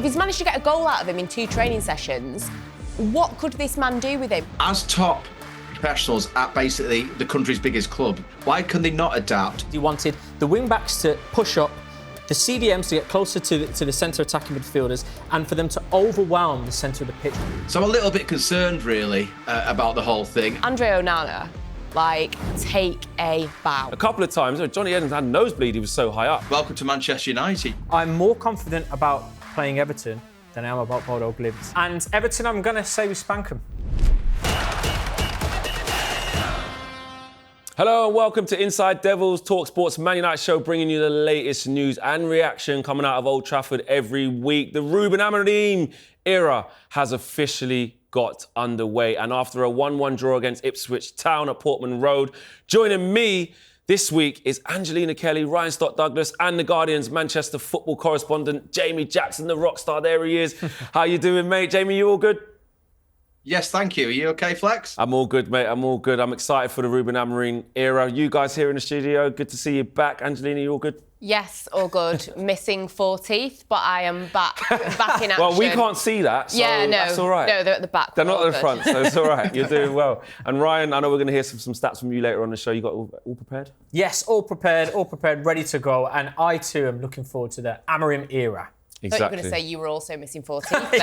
If he's managed to get a goal out of him in 2 training sessions, what could this man do with him? As top professionals at basically the country's biggest club, why can they not adapt? He wanted the wing-backs to push up, the CDMs to get closer to the centre attacking midfielders, and for them to overwhelm the centre of the pitch. So I'm a little bit concerned, really, about the whole thing. Andre Onana, take a bow. A couple of times, Johnny Evans had a nosebleed, he was so high up. Welcome to Manchester United. I'm more confident about playing Everton than I am about Bodo Glimt. And Everton, I'm going to say we spank them. Hello and welcome to Inside Devils, talkSPORT's Man Utd show, bringing you the latest news and reaction coming out of Old Trafford every week. The Ruben Amorim era has officially got underway, and after a 1-1 draw against Ipswich Town at Portman Road, joining me this week is Angelina Kelly, Ryon Scott-Douglas, and The Guardian's Manchester football correspondent, Jamie Jackson, the rock star. There he is. How you doing, mate? Jamie, you all good? Yes, thank you. Are you okay, Flex? I'm all good, mate. I'm all good. I'm excited for the Ruben Amorim era. You guys here in the studio, good to see you back. Angelina, you all good? Yes, all good. Missing 4 teeth, but I am back in action. Well, we can't see that, so that's all right. No, they're at the back. They're not at the front, so it's all right. You're doing well. And Ryan, I know we're going to hear some stats from you later on the show. You got all prepared? Yes, all prepared, ready to go. And I too am looking forward to the Amorim era. Exactly. I thought you were going to say you were also missing 4 teeth then.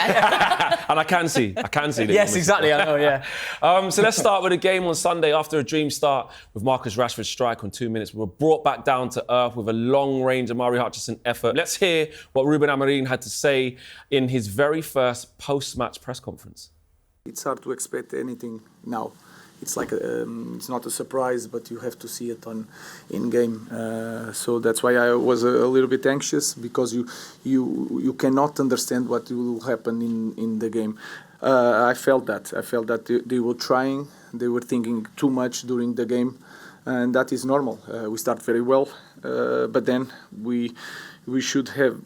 And I can see that. Yes, exactly, I know, yeah. So let's start with a game on Sunday. After a dream start with Marcus Rashford's strike on 2 minutes, we were brought back down to earth with a long-range Amari Hutchinson effort. Let's hear what Ruben Amorim had to say in his very first post-match press conference. It's hard to expect anything now. It's like it's not a surprise, but you have to see it in game. So that's why I was a little bit anxious, because you cannot understand what will happen in the game. I felt that they were trying, they were thinking too much during the game, and that is normal. We start very well, but then we should have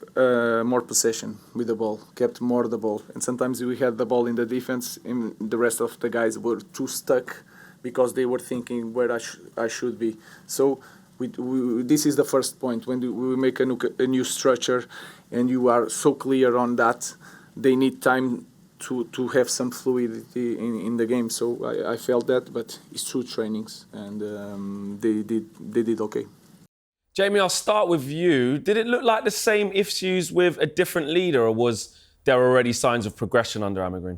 more possession with the ball, kept more the ball. And sometimes we had the ball in the defense, and the rest of the guys were too stuck because they were thinking where I should be. So this is the first point. When we make a new structure and you are so clear on that, they need time to have some fluidity in the game. So I felt that, but it's 2 trainings, and they did okay. Jamie, I'll start with you. Did it look like the same issues with a different leader, or was there already signs of progression under Amorim?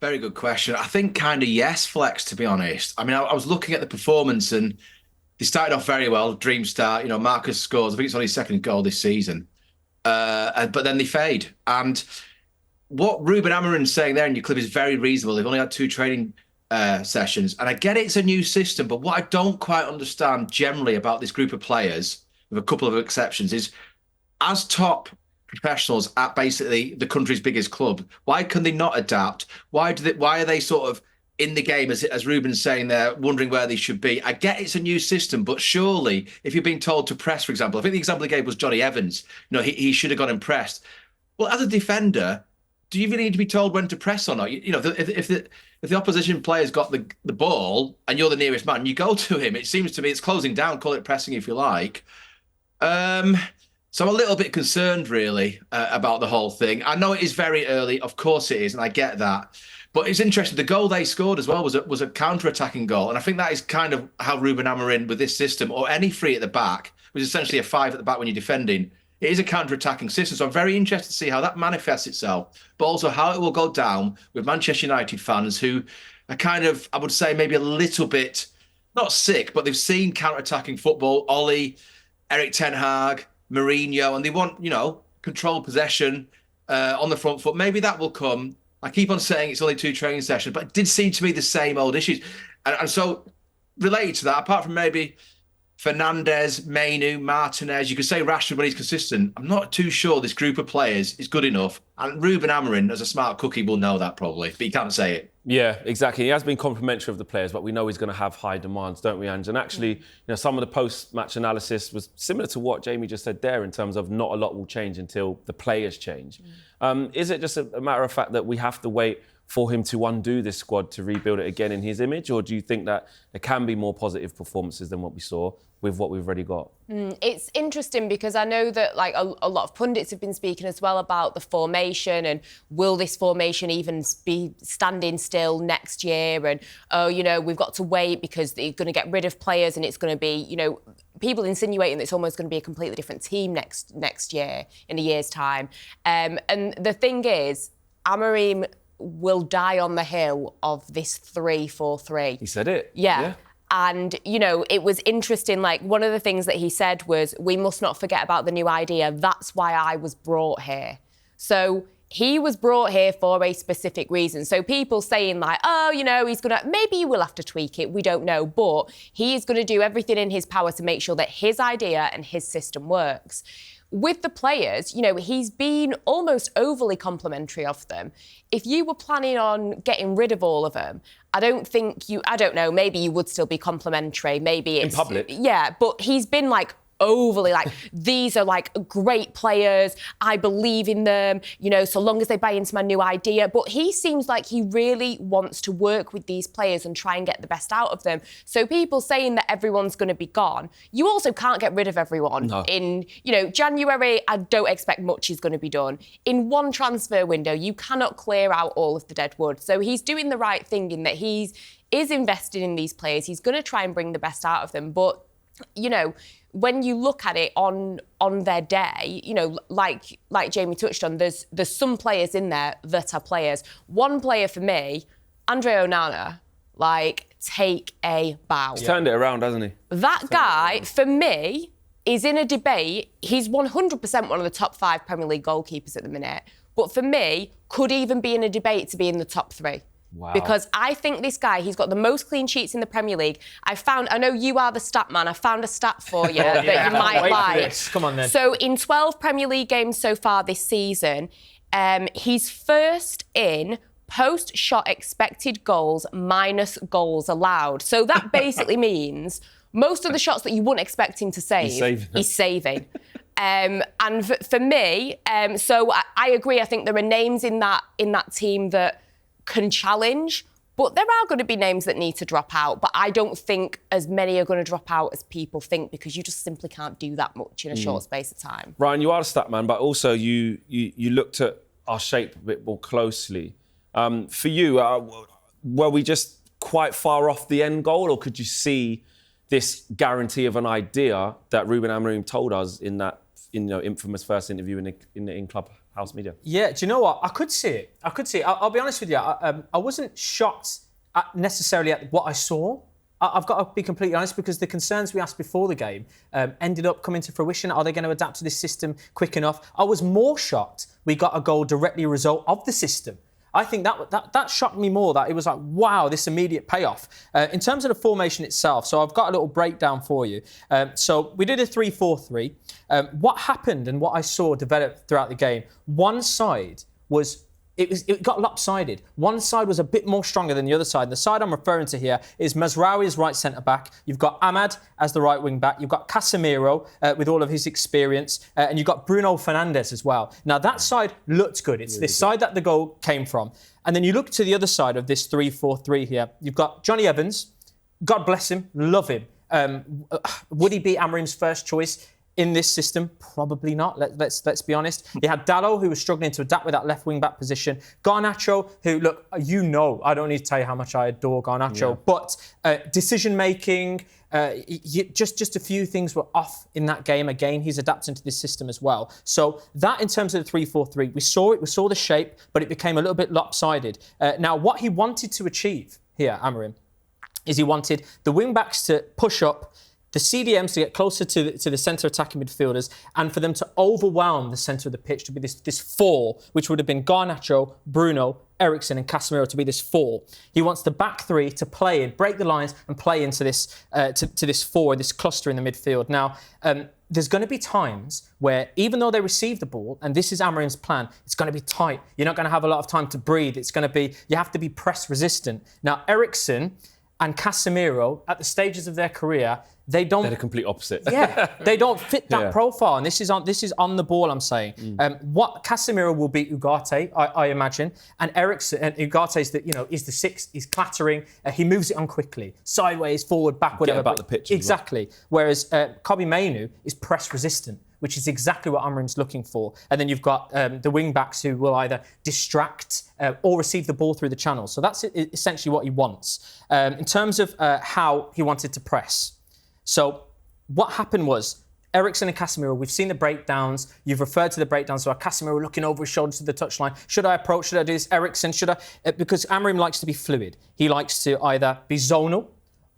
Very good question. I think kind of yes, Flex, to be honest. I mean, I was looking at the performance and they started off very well, dream start. Marcus scores, I think it's only his 2nd goal this season. But then they fade. And what Ruben Amorim's saying there in your clip is very reasonable. They've only had 2 training sessions. And I get it's a new system, but what I don't quite understand generally about this group of players, with a couple of exceptions, is as top professionals at basically the country's biggest club, why can they not adapt? Why are they sort of in the game, as Ruben's saying there, wondering where they should be? I get it's a new system, but surely if you're being told to press, for example, I think the example he gave was Johnny Evans. He should have gone and pressed. Well, as a defender, do you really need to be told when to press or not? If the opposition player's got the ball and you're the nearest man, you go to him. It seems to me it's closing down, call it pressing if you like. So I'm a little bit concerned, really, about the whole thing. I know it is very early, of course it is, and I get that. But it's interesting, the goal they scored as well was a counter-attacking goal. And I think that is kind of how Ruben Amorim, with this system, or any 3 at the back, which is essentially a 5 at the back when you're defending, it is a counter-attacking system. So I'm very interested to see how that manifests itself, but also how it will go down with Manchester United fans who are kind of, I would say, maybe a little bit, not sick, but they've seen counter-attacking football, Ollie, Eric Ten Hag, Mourinho, and they want, controlled possession on the front foot. Maybe that will come. I keep on saying it's only 2 training sessions, but it did seem to be the same old issues. And so, related to that, apart from maybe Fernandes, Mainu, Martinez, you could say Rashford when he's consistent, I'm not too sure this group of players is good enough. And Ruben Amorim, as a smart cookie, will know that probably, but he can't say it. Yeah, exactly. He has been complimentary of the players, but we know he's going to have high demands, don't we, Ange? And actually, some of the post-match analysis was similar to what Jamie just said there in terms of not a lot will change until the players change. Is it just a matter of fact that we have to wait for him to undo this squad to rebuild it again in his image? Or do you think that there can be more positive performances than what we saw with what we've already got? It's interesting because I know that like a lot of pundits have been speaking as well about the formation and will this formation even be standing still next year, and we've got to wait because they're going to get rid of players and it's going to be people insinuating that it's almost going to be a completely different team next year in a year's time. And the thing is, Amorim will die on the hill of this 3-4-3. He said it. Yeah. And, it was interesting, like, one of the things that he said was, we must not forget about the new idea. That's why I was brought here. So he was brought here for a specific reason. So people saying like, he's going to, maybe he will have to tweak it, we don't know. But he is going to do everything in his power to make sure that his idea and his system works. With the players, he's been almost overly complimentary of them. If you were planning on getting rid of all of them, I don't know, maybe you would still be complimentary. Maybe it's... In public? Yeah, but he's been like overly like, these are like great players, I believe in them, so long as they buy into my new idea. But he seems like he really wants to work with these players and try and get the best out of them. So people saying that everyone's going to be gone, you also can't get rid of everyone. No. In, January, I don't expect much is going to be done. In one transfer window, you cannot clear out all of the dead wood. So he's doing the right thing in that he is invested in these players. He's going to try and bring the best out of them. But, when you look at it on their day, like Jamie touched on, there's some players in there that are players. One player for me, Andre Onana, take a bow. He's turned it around, hasn't he? That guy, for me, is in a debate. He's 100% one of the top 5 Premier League goalkeepers at the minute. But for me, could even be in a debate to be in the top 3. Wow. Because I think this guy, he's got the most clean sheets in the Premier League. I know you are the stat man. I found a stat for you that you might like. Come on then. So in 12 Premier League games so far this season, he's first in post-shot expected goals minus goals allowed. So that basically means most of the shots that you wouldn't expect him to save, he's saving. And for me, so I agree. I think there are names in that team that can challenge, but there are going to be names that need to drop out. But I don't think as many are going to drop out as people think, because you just simply can't do that much in a short space of time. Ryan, you are a stat man, but also you looked at our shape a bit more closely. For you, were we just quite far off the end goal, or could you see this guarantee of an idea that Ruben Amorim told us in that infamous first interview in Clubhouse Media? Yeah, do you know what? I could see it. I'll be honest with you. I wasn't shocked necessarily at what I saw. I've got to be completely honest, because the concerns we asked before the game ended up coming to fruition. Are they going to adapt to this system quick enough? I was more shocked we got a goal directly a result of the system. I think that shocked me more, that it was like, wow, this immediate payoff. In terms of the formation itself, so I've got a little breakdown for you. So we did a 3-4-3. What happened and what I saw develop throughout the game, one side was... It got lopsided. One side was a bit more stronger than the other side. The side I'm referring to here is Mazraoui as right centre-back. You've got Ahmad as the right wing-back. You've got Casemiro with all of his experience. And you've got Bruno Fernandes as well. Now, that side looked good. It's this side that the goal came from. And then you look to the other side of this 3-4-3 here. You've got Johnny Evans. God bless him. Love him. Would he be Amorim's first choice in this system? Probably not. Let's be honest. You had Dalot, who was struggling to adapt with that left wing back position. Garnacho, who, look, I don't need to tell you how much I adore Garnacho, but decision making, just a few things were off in that game. Again, he's adapting to this system as well. So that, in terms of the 3-4-3, we saw the shape, but it became a little bit lopsided. Now, what he wanted to achieve here, Amorim, is he wanted the wing backs to push up, the CDMs to get closer to the centre attacking midfielders, and for them to overwhelm the centre of the pitch, to be this 4, which would have been Garnacho, Bruno, Eriksen and Casemiro, to be this 4. He wants the back 3 to play in, break the lines and play into this to this 4, this cluster in the midfield. Now, there's going to be times where, even though they receive the ball, and this is Amorim's plan, it's going to be tight. You're not going to have a lot of time to breathe. It's going to be, you have to be press resistant. Now, Eriksen, and Casemiro, at the stages of their career, they're the complete opposite. Yeah, they don't fit that Yeah. profile, and this is on the ball. I'm saying, what Casemiro will beat Ugarte, I imagine, and Eriksen and Ugarte's is the sixth. He's clattering. He moves it on quickly, sideways, forward, back, whatever. about the pitch as well. Exactly. Whereas Kobe Mainoo is press resistant, which is exactly what Amorim's looking for. And then you've got the wing backs who will either distract or receive the ball through the channels. So that's essentially what he wants. In terms of how he wanted to press. So what happened was Eriksen and Casemiro, we've seen the breakdowns. You've referred to the breakdowns. So Casemiro looking over his shoulder to the touchline. Should I approach? Should I do this? Eriksen, should I? Because Amorim likes to be fluid. He likes to either be zonal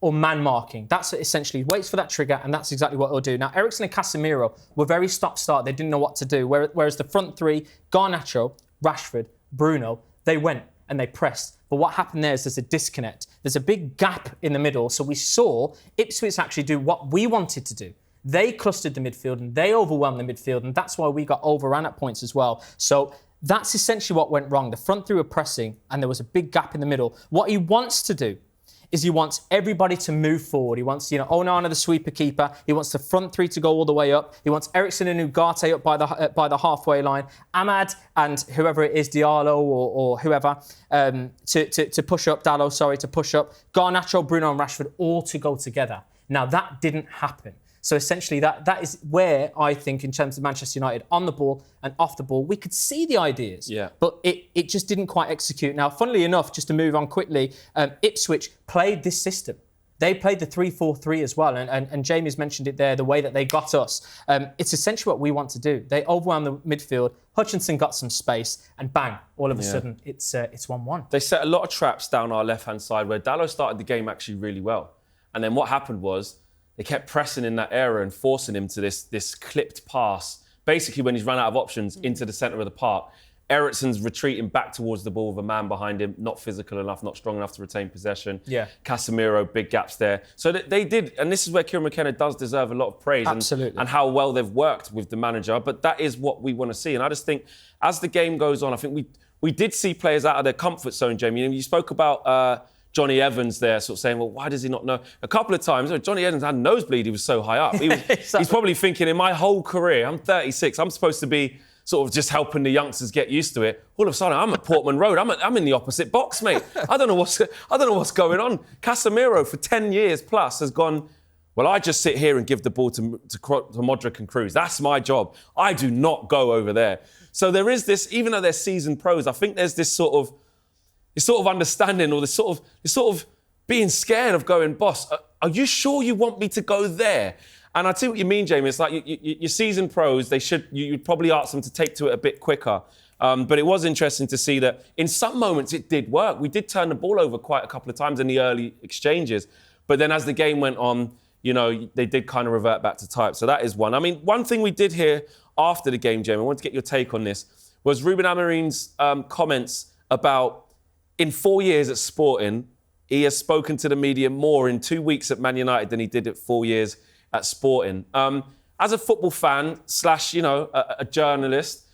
or man marking. That's essentially, waits for that trigger, and that's exactly what he'll do. Now, Eriksen and Casemiro were very stop-start. They didn't know what to do. Whereas the front three, Garnacho, Rashford, Bruno, they went and they pressed. But what happened there is there's a disconnect. There's a big gap in the middle. So we saw Ipswich actually do what we wanted to do. They clustered the midfield and they overwhelmed the midfield, and that's why we got overrun at points as well. So that's essentially what went wrong. The front three were pressing and there was a big gap in the middle. What he wants to do is he wants everybody to move forward. He wants, Onana, the sweeper keeper. He wants the front three to go all the way up. He wants Eriksen and Ugarte up by the halfway line. Amad and whoever it is, Diallo or whoever, to push up. Dallo, sorry, to push up. Garnacho, Bruno and Rashford all to go together. Now, that didn't happen. So essentially, that is where I think, in terms of Manchester United, on the ball and off the ball, we could see the ideas, but it just didn't quite execute. Now, funnily enough, just to move on quickly, Ipswich played this system. They played the 3-4-3 as well, and Jamie's mentioned it there, the way that they got us. It's essentially what we want to do. They overwhelmed the midfield, Hutchinson got some space, and bang, all of a sudden, it's 1-1. They set a lot of traps down our left-hand side where Dallo started the game actually really well. And then what happened was, they kept pressing in that area and forcing him to this clipped pass. Basically, when he's run out of options, into the centre of the park. Eriksen's retreating back towards the ball with a man behind him, not physical enough, not strong enough to retain possession. Yeah. Casemiro, big gaps there. So they did, and this is where Kieran McKenna does deserve a lot of praise. Absolutely. And how well they've worked with the manager. But that is what we want to see. And I just think, as the game goes on, I think we did see players out of their comfort zone, Jamie. And you spoke about Johnny Evans there, sort of saying, well, why does he not know? A couple of times, Johnny Evans had a nosebleed, he was so high up. He's probably thinking, in my whole career, I'm 36, I'm supposed to be sort of just helping the youngsters get used to it. All of a sudden, I'm at Portman Road, I'm in the opposite box, mate. I don't know what's going on. Casemiro, for 10 years plus, has gone, well, I just sit here and give the ball to Modric and Cruz. That's my job. I do not go over there. So there is this, even though they're seasoned pros, I think there's this sort of understanding, or this sort of being scared of going, boss, are you sure you want me to go there? And I see what you mean, Jamie. It's like your seasoned pros, you'd probably ask them to take to it a bit quicker. But it was interesting to see that in some moments it did work. We did turn the ball over quite a couple of times in the early exchanges. But then as the game went on, they did kind of revert back to type. So that is one. I mean, one thing we did hear after the game, Jamie, I wanted to get your take on this, was Ruben Amorim's comments about, in 4 years at Sporting, he has spoken to the media more in 2 weeks at Man United than he did at 4 years at Sporting. As a football fan / a journalist,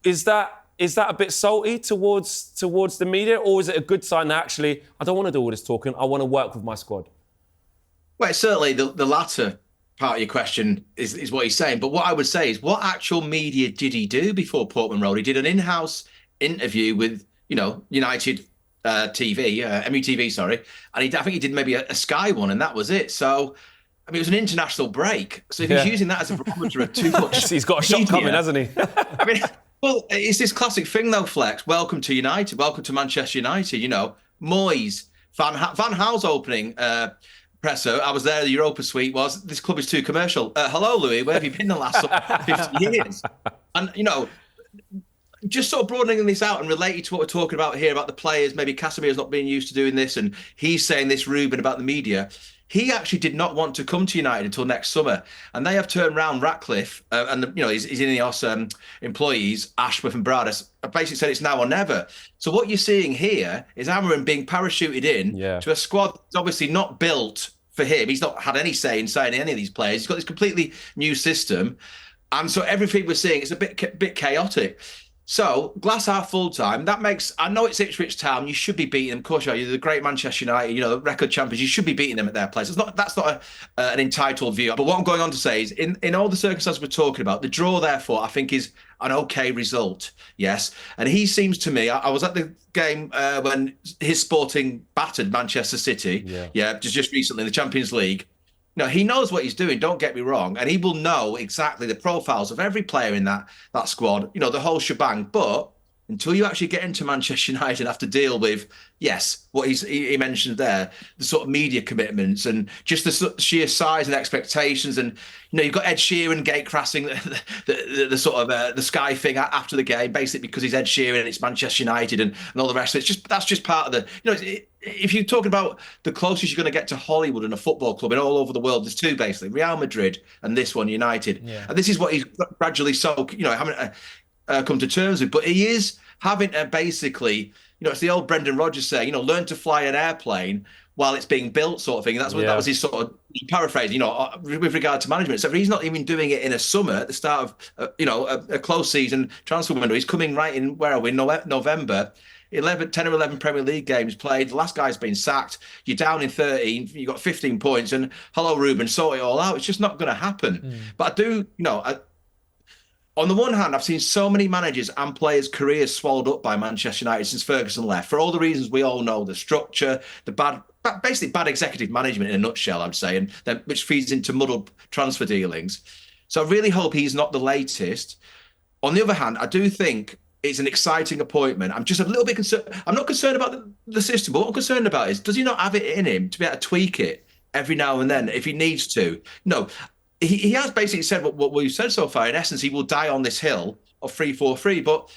is that a bit salty towards the media, or is it a good sign that actually I don't want to do all this talking, I want to work with my squad? Well, certainly the latter part of your question is what he's saying. But what I would say is, what actual media did he do before Portman Road? He did an in-house interview with United TV, MUTV, sorry. And I think he did maybe a Sky one, and that was it. So, I mean, it was an international break. So if he's using that as a barometer of too much he's got a shot coming, hasn't he? I mean, well, it's this classic thing, though, Flex. Welcome to United. Welcome to Manchester United. Moyes, Van Gaal's opening presser. I was there. The Europa Suite was, this club is too commercial. Hello, Louis. Where have you been the last 50 years? And, just sort of broadening this out and related to what we're talking about here about the players, maybe Casemiro's not being used to doing this, and he's saying this, Ruben, about the media. He actually did not want to come to United until next summer, and they have turned round Ratcliffe and his Ineos employees, Ashworth and Broadus, basically said it's now or never. So what you're seeing here is Amorim being parachuted in to a squad that's obviously not built for him. He's not had any say in signing any of these players. He's got this completely new system, and so everything we're seeing is a bit chaotic. So, glass half full time, that makes, I know it's Ipswich Town, you should be beating them. Of course, you're the great Manchester United, the record champions, you should be beating them at their place. That's not an entitled view. But what I'm going on to say is, in all the circumstances we're talking about, the draw, therefore, I think is an okay result. Yes. And he seems to me, I was at the game when his Sporting battered Manchester City. Yeah. Just recently in the Champions League. He knows what he's doing, don't get me wrong, and he will know exactly the profiles of every player in that squad, the whole shebang. But until you actually get into Manchester United and have to deal with, yes, what he mentioned there, the sort of media commitments and just the sheer size and expectations. And, you've got Ed Sheeran gatecrashing the sort of the Sky thing after the game, basically because he's Ed Sheeran and it's Manchester United and all the rest of it. That's just part of the, if you're talking about the closest you're going to get to Hollywood and a football club in all over the world, there's two basically, Real Madrid and this one, United. Yeah. And this is what he's gradually having come to terms with. But he is having to basically, it's the old Brendan Rodgers saying, learn to fly an airplane while it's being built sort of thing. And that's what that was his sort of paraphrase, with regard to management. So if he's not even doing it in a summer at the start of, a close season transfer window, he's coming right in, where are we, November. 10 or 11 Premier League games played. The last guy's been sacked. You're down in 13. You got 15 points. And hello, Ruben, sort it all out. It's just not going to happen. But I do, on the one hand, I've seen so many managers and players' careers swallowed up by Manchester United since Ferguson left, for all the reasons we all know, the structure, basically bad executive management in a nutshell, I'd say, and then which feeds into muddled transfer dealings. So I really hope he's not the latest. On the other hand, I do think it's an exciting appointment. I'm just a little bit concerned. I'm not concerned about the system, but what I'm concerned about is, does he not have it in him to be able to tweak it every now and then if he needs to? No, he has basically said what we've said so far. In essence, he will die on this hill of 3-4-3. But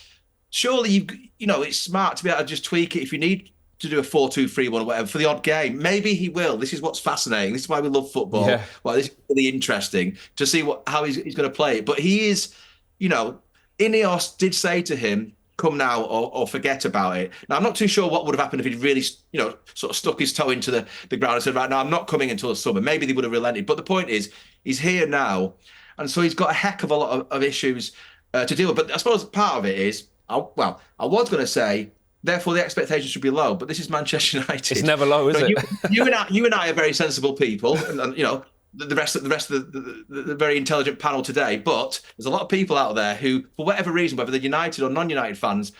surely, it's smart to be able to just tweak it if you need to do a 4-2-3-1 or whatever for the odd game. Maybe he will. This is what's fascinating. This is why we love football. Yeah. Well, this is really interesting to see how he's going to play it. But he is, Ineos did say to him, come now or forget about it. Now, I'm not too sure what would have happened if he'd really, sort of stuck his toe into the ground and said, right, now I'm not coming until the summer. Maybe they would have relented. But the point is, he's here now. And so he's got a heck of a lot of issues to deal with. But I suppose part of it is, I was going to say, therefore the expectations should be low. But this is Manchester United. It's never low, is it? You and I are very sensible people. And the rest of the very intelligent panel today, but there's a lot of people out there who, for whatever reason, whether they're United or non-United fans,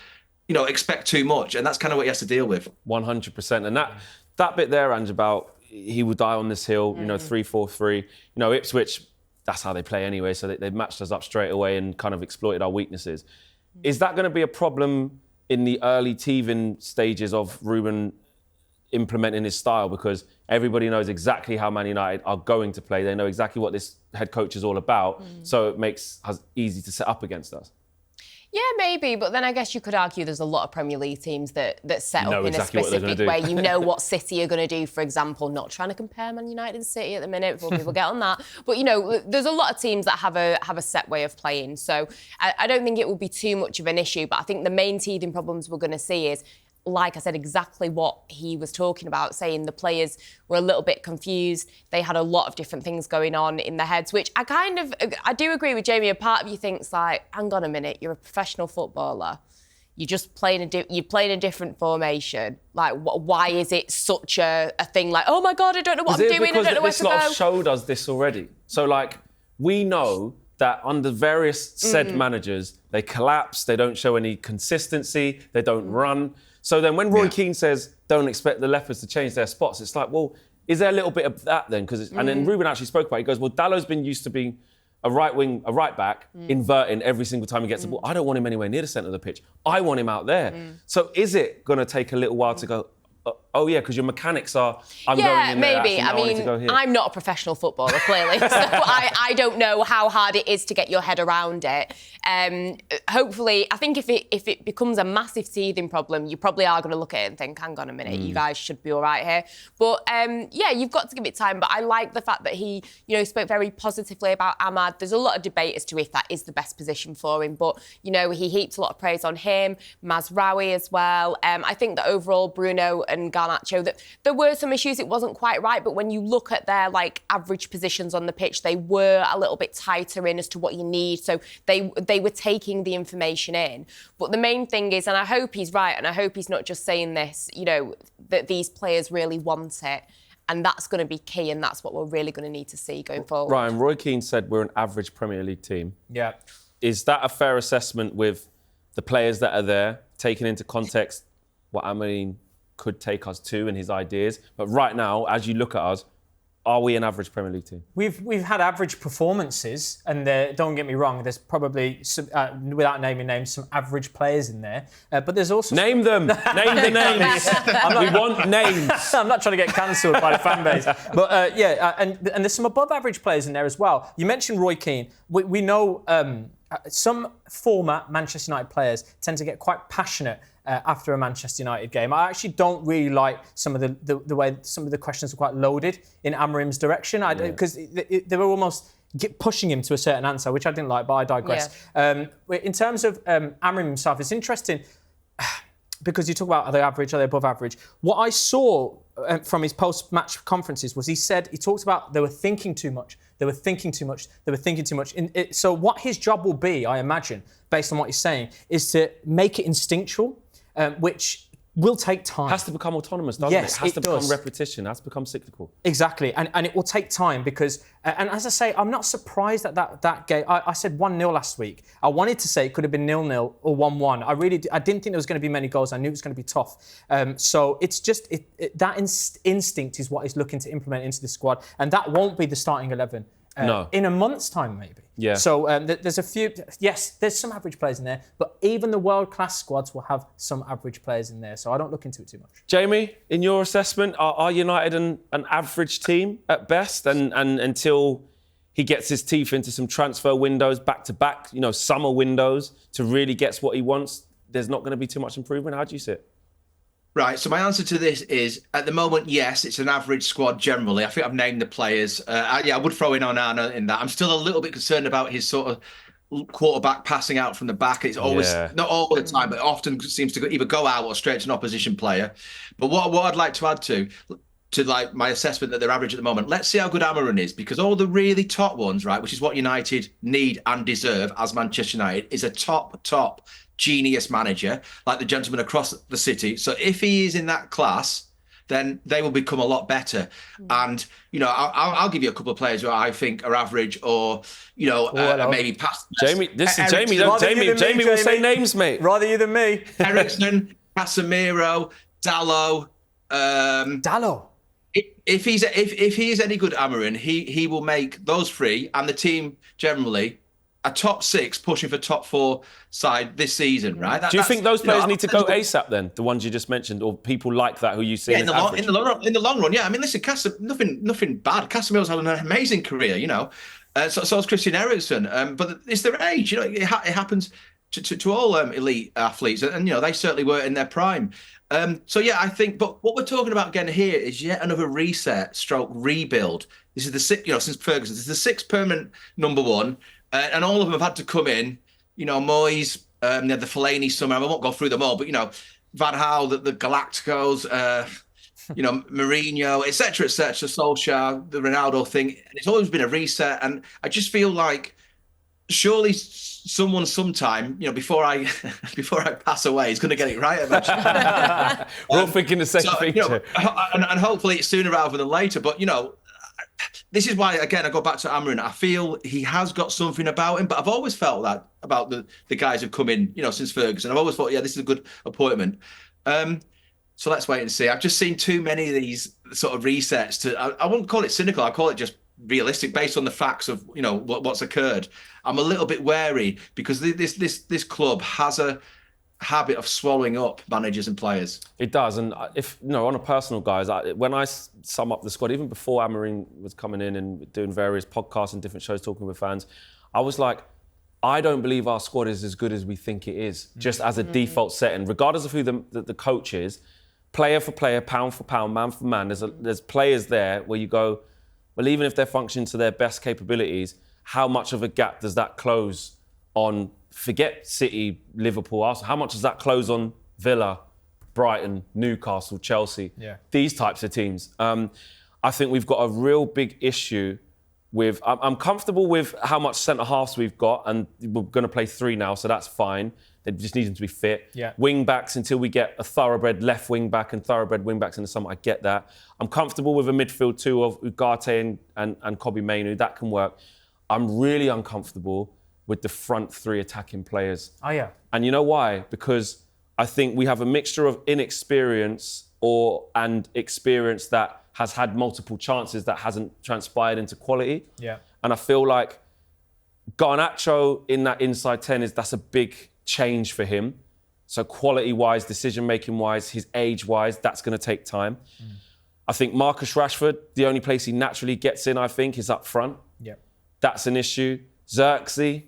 expect too much, and that's kind of what he has to deal with. 100%, and that bit there, Ange, about he will die on this hill. 3-4-3. Ipswich, that's how they play anyway, so they matched us up straight away and kind of exploited our weaknesses. Is that going to be a problem in the early teething stages of Ruben implementing his style, because everybody knows exactly how Man United are going to play. They know exactly what this head coach is all about, so it makes us easy to set up against us. Yeah, maybe, but then I guess you could argue there's a lot of Premier League teams that set up in exactly a specific way. What City are going to do, for example. Not trying to compare Man United and City at the minute before people get on that, but there's a lot of teams that have a set way of playing. So I don't think it will be too much of an issue. But I think the main teething problems we're going to see is, like I said, exactly what he was talking about, saying the players were a little bit confused. They had a lot of different things going on in their heads, which I do agree with Jamie. A part of you thinks like, hang on a minute, you're a professional footballer. You're just playing a different formation. Like, why is it such a thing? Like, oh my God, I don't know what I'm doing. I don't know where to go. This lot showed us this already. So like, we know that under various said managers, they collapse, they don't show any consistency, they don't run. So then when Roy Keane says, don't expect the Leopards to change their spots, it's like, well, is there a little bit of that then? And then Ruben actually spoke about it. He goes, well, Dallow's been used to being a right back, inverting every single time he gets the ball. I don't want him anywhere near the centre of the pitch. I want him out there. So is it going to take a little while to go, oh yeah, because your mechanics are, I'm going in there. Maybe. I mean, I'm not a professional footballer, clearly, so I don't know how hard it is to get your head around it. Hopefully, I think if it becomes a massive teething problem, you probably are going to look at it and think, hang on a minute, you guys should be all right here. But you've got to give it time. But I like the fact that he, spoke very positively about Ahmad. There's a lot of debate as to if that is the best position for him. But, he heaped a lot of praise on him, Mazraoui as well. I think that overall, Bruno and Garnacho. That there were some issues, it wasn't quite right, but when you look at their like average positions on the pitch, they were a little bit tighter in as to what you need. So they were taking the information in. But the main thing is, and I hope he's right, and I hope he's not just saying this, you know, that these players really want it. And that's going to be key, and that's what we're really going to need to see going forward. Ryan, Roy Keane said we're an average Premier League team. Yeah. Is that a fair assessment with the players that are there, taking into context what Amorim could take us to and his ideas? But right now, as you look at us, are we an average Premier League team? We've had average performances, and don't get me wrong, there's probably, some, without naming names, some average players in there. But there's also... Name them! Name the names! We want names! I'm not trying to get cancelled by the fan base. But and there's some above average players in there as well. You mentioned Roy Keane. We know some former Manchester United players tend to get quite passionate after a Manchester United game. I actually don't really like some of the way some of the questions are quite loaded in Amorim's direction, because they were almost pushing him to a certain answer, which I didn't like, but I digress. Yeah. In terms of Amorim himself, it's interesting because you talk about are they average, are they above average? What I saw from his post-match conferences was he talked about they were thinking too much. They were thinking too much. They were thinking too much. So what his job will be, I imagine, based on what he's saying, is to make it instinctual, which will take time. Has to become autonomous, doesn't yes, it? Has to does. become repetition. Has to become cyclical. Exactly, and it will take time because, and as I say, I'm not surprised at that game. I said 1-0 last week. I wanted to say it could have been 0-0 or 1-1. I didn't think there was going to be many goals. I knew it was going to be tough. So it's just that instinct is what he's looking to implement into the squad, and that won't be the starting 11. No. In a month's time, maybe. Yeah. So there's a few... Yes, there's some average players in there, but even the world-class squads will have some average players in there, so I don't look into it too much. Jamie, in your assessment, are United an average team at best? And until he gets his teeth into some transfer windows, back-to-back, summer windows, to really get what he wants, there's not going to be too much improvement? How do you see it? Right, so my answer to this is, at the moment, yes, it's an average squad generally. I think I've named the players. I would throw in Onana in that. I'm still a little bit concerned about his sort of quarterback passing out from the back. It's always, not all the time, but often seems to either go out or straight to an opposition player. But what I'd like to add to like my assessment that they're average at the moment, let's see how good Amorim is, because all the really top ones, right, which is what United need and deserve as Manchester United, is a top genius manager like the gentleman across the city. So if he is in that class, then they will become a lot better. And I'll give you a couple of players who I think are average, or maybe past. Jamie, Jamie will say names, mate. Rather you than me. Eriksen, Casemiro, Dalot. Dalot. If he is any good, Amorim, he will make those three and the team generally a top 6 pushing for top 4 side this season, right? Do you think those players need to go ASAP then? The ones you just mentioned, or people like that who you see in the long run? Yeah, I mean, listen, nothing bad. Casemiro's had an amazing career, So is Christian Eriksen, but it's their age. It happens to all elite athletes, and they certainly were in their prime. So yeah, I think. But what we're talking about again here is yet another reset, rebuild. This is the 6th, since Ferguson. This is the 6th permanent number 1. And all of them have had to come in, Moyes, the Fellaini summer. I won't go through them all, but, Van Gaal, the Galacticos, Mourinho, et cetera, Solskjaer, the Ronaldo thing. And it's always been a reset. And I just feel like surely someone sometime, before I pass away, is going to get it right eventually. We're all thinking the same feature. And hopefully it's sooner rather than later. But, this is why, again, I go back to Amorim. I feel he has got something about him, but I've always felt that about the guys who've come in, since Ferguson. I've always thought, this is a good appointment. So let's wait and see. I've just seen too many of these sort of resets. I wouldn't call it cynical. I call it just realistic, based on the facts of what's occurred. I'm a little bit wary because this club has a habit of swallowing up managers and players. It does, and if on a personal, guys, when I sum up the squad, even before Amorim was coming in and doing various podcasts and different shows talking with fans, I was like, I don't believe our squad is as good as we think it is, just as a default setting, regardless of who the coach is, player for player, pound for pound, man for man. There's players there where you go, well, even if they're functioning to their best capabilities, how much of a gap does that close on? Forget City, Liverpool, Arsenal. How much does that close on Villa, Brighton, Newcastle, Chelsea, Yeah. these types of teams. I think we've got a real big issue with... I'm comfortable with how much centre-halves we've got, and we're going to play 3 now, so that's fine. They just need them to be fit. Yeah. Wing-backs until we get a thoroughbred left wing-back and thoroughbred wing-backs in the summer, I get that. I'm comfortable with a midfield 2 of Ugarte and Kobbie Mainoo, that can work. I'm really uncomfortable with the front 3 attacking players. Oh, yeah. And you know why? Because I think we have a mixture of inexperience and experience that has had multiple chances that hasn't transpired into quality. Yeah. And I feel like Garnacho in that inside 10 that's a big change for him. So quality-wise, decision-making-wise, his age-wise, that's going to take time. I think Marcus Rashford, the only place he naturally gets in, I think, is up front. Yeah. That's an issue. Xerxes,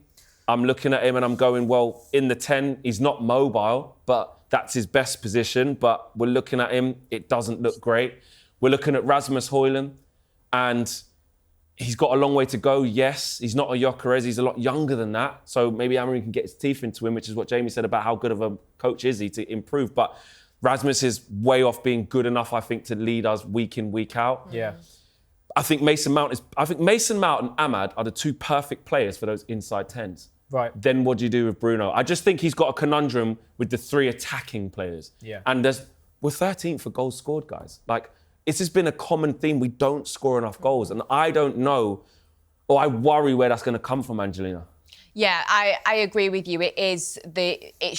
I'm looking at him and I'm going, well, in the 10, he's not mobile, but that's his best position. But we're looking at him, it doesn't look great. We're looking at Rasmus Højlund, and he's got a long way to go, yes. He's not a Gyökeres, he's a lot younger than that. So maybe Amorim can get his teeth into him, which is what Jamie said about how good of a coach is he to improve. But Rasmus is way off being good enough, I think, to lead us week in, week out. Yeah. I think Mason Mount and Ahmad are the 2 perfect players for those inside 10s. Right. Then what do you do with Bruno? I just think he's got a conundrum with the 3 attacking players. Yeah. And we're 13th for goals scored, guys. Like, it's just been a common theme. We don't score enough goals. And I don't know, or I worry where that's going to come from, Angelina. Yeah, I agree with you. It's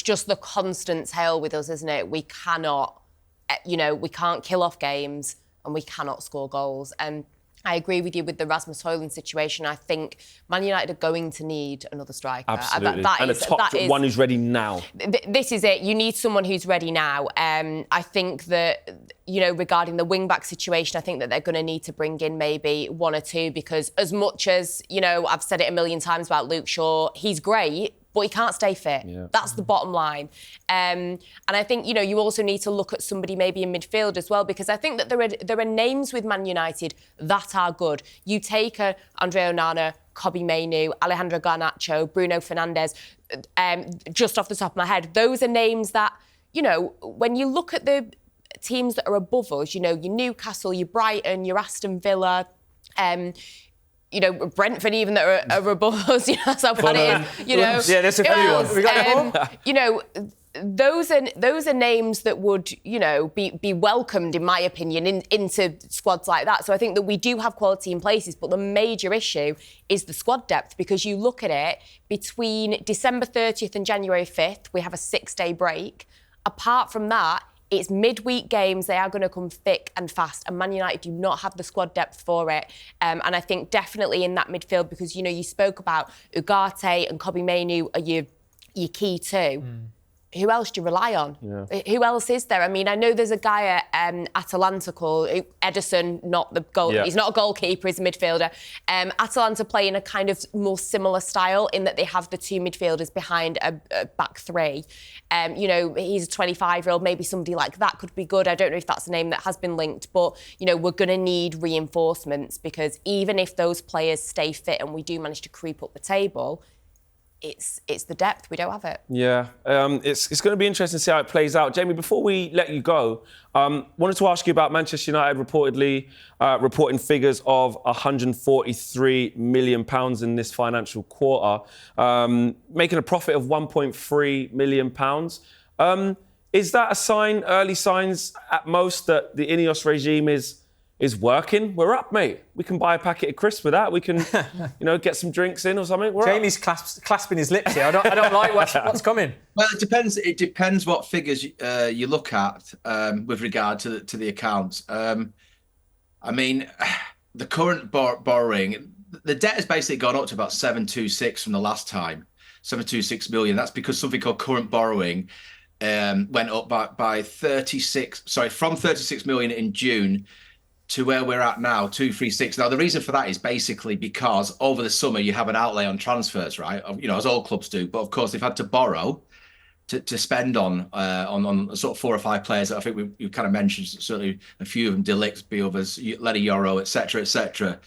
just the constant tale with us, isn't it? We cannot, we can't kill off games and we cannot score goals. And I agree with you with the Rasmus Højlund situation. I think Man United are going to need another striker. Absolutely. And a top one who's ready now. This is it. You need someone who's ready now. I think that, regarding the wing-back situation, I think that they're going to need to bring in maybe 1 or 2 because as much as, I've said it a million times about Luke Shaw, he's great, but he can't stay fit. Yeah. That's the bottom line. And I think, you also need to look at somebody maybe in midfield as well, because I think that there are names with Man United that are good. You take Andre Onana, Kobbie Mainoo, Alejandro Garnacho, Bruno Fernandes, just off the top of my head, those are names that, when you look at the teams that are above us, your Newcastle, your Brighton, your Aston Villa, Brentford even that are above us, that's how bad it is. Yeah, there's a few ones. We got those are names that would, be welcomed, in my opinion, into squads like that. So I think that we do have quality in places, but the major issue is the squad depth, because you look at it, between December 30th and January 5th, we have a 6-day break. Apart from that, it's midweek games. They are going to come thick and fast, and Man United do not have the squad depth for it. And I think definitely in that midfield, because, you spoke about Ugarte and Kobbie Mainoo are your key 2. Who else do you rely on? Yeah. Who else is there? I mean, I know there's a guy at Atalanta called Ederson, not the goal. Yeah. He's not a goalkeeper, he's a midfielder. Atalanta play in a kind of more similar style in that they have the 2 midfielders behind a back 3. He's a 25-year-old, maybe somebody like that could be good. I don't know if that's a name that has been linked, but, we're going to need reinforcements, because even if those players stay fit and we do manage to creep up the table, it's the depth. We don't have it. Yeah, it's going to be interesting to see how it plays out. Jamie, before we let you go, wanted to ask you about Manchester United reportedly reporting figures of £143 million in this financial quarter, making a profit of £1.3 million. Is that a sign, early signs at most, that the Ineos regime is working? We're up, mate. We can buy a packet of crisps with that. We can, get some drinks in or something. Jamie's clasping his lips here. I don't like what's coming. Well, it depends. It depends what figures you look at with regard to the accounts. I mean, the current borrowing, the debt has basically gone up to about 726 from the last time, 726 million. That's because something called current borrowing went up by from 36 million in June to where we're at now, 236. Now, the reason for that is basically because over the summer you have an outlay on transfers, right? As all clubs do. But of course, they've had to borrow to spend on sort of 4 or 5 players that I think we kind of mentioned. Certainly a few of them, De Ligt, be others, Lenny Yoro, etc., etc.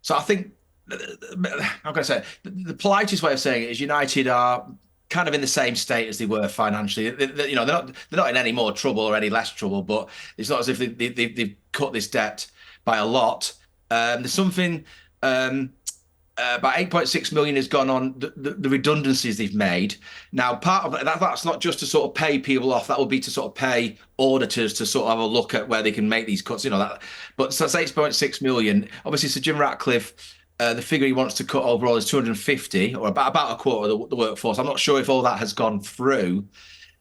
So I think, I'm going to say, the politest way of saying it is United are kind of in the same state as they were financially. You know, they're not in any more trouble or any less trouble, but it's not as if they've cut this debt by a lot. There's something about 8.6 million has gone on the redundancies they've made. Now, part of that's not just to sort of pay people off. That will be to sort of pay auditors to sort of have a look at where they can make these cuts. You know that, but so that's 8.6 million. Obviously, Sir Jim Ratcliffe. The figure he wants to cut overall is 250, or about a quarter of the workforce. I'm not sure if all that has gone through.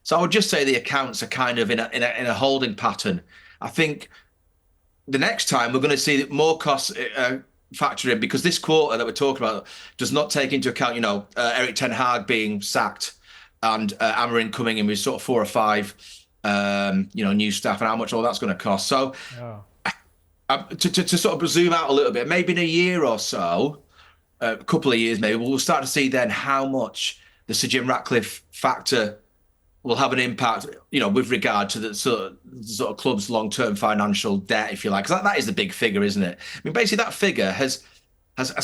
So I would just say the accounts are kind of in a holding pattern. I think the next time we're going to see more costs factor in, because this quarter that we're talking about does not take into account, Eric Ten Hag being sacked and Amorim coming in with sort of 4 or 5, new staff, and how much all that's going to cost. So. Yeah. To sort of zoom out a little bit, maybe in a year or so, a couple of years maybe, we'll start to see then how much the Sir Jim Ratcliffe factor will have an impact, with regard to the sort of club's long-term financial debt, if you like. Because that is the big figure, isn't it? I mean, basically that figure has